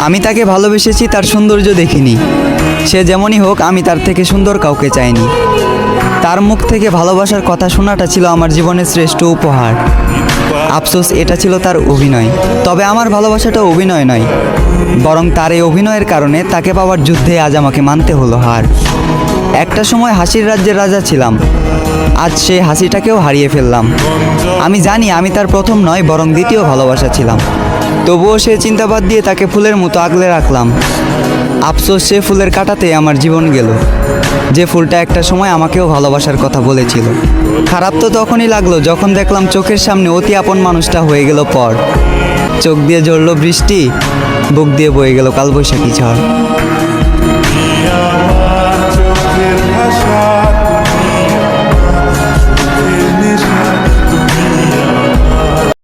আমি তাকে ভালোবেসেছি তার সৌন্দর্য দেখিনি। সে যেমনই হোক, আমি তার থেকে সুন্দর কাউকে চাইনি। তার মুখ থেকে ভালোবাসার কথা শোনাটা ছিল আমার জীবনের শ্রেষ্ঠ উপহার। আফসোস, এটা ছিল তার অভিনয়। তবে আমার ভালোবাসাটা অভিনয় নয়, বরং তার এই অভিনয়ের কারণে তাকে পাওয়ার যুদ্ধে আজ আমাকে মানতে হলো হার। একটা সময় হাসির রাজ্যের রাজা ছিলাম, আজ সেই হাসিটাকেও হারিয়ে ফেললাম। আমি জানি আমি তার প্রথম নয়, বরং দ্বিতীয় ভালোবাসা ছিলাম। তবুও সে চিন্তাবাদ দিয়ে তাকে ফুলের মতো আগলে রাখলাম। আফসোস, সে ফুলের কাঁটাতে আমার জীবন গেল, যে ফুলটা একটা সময় আমাকেও ভালোবাসার কথা বলেছিল। খারাপ তো তখনই লাগলো যখন দেখলাম চোখের সামনে অতি আপন মানুষটা হয়ে গেল পর। চোখ দিয়ে ঝরলো বৃষ্টি, বুক দিয়ে বয়ে গেল কালবৈশাখী ঝড়।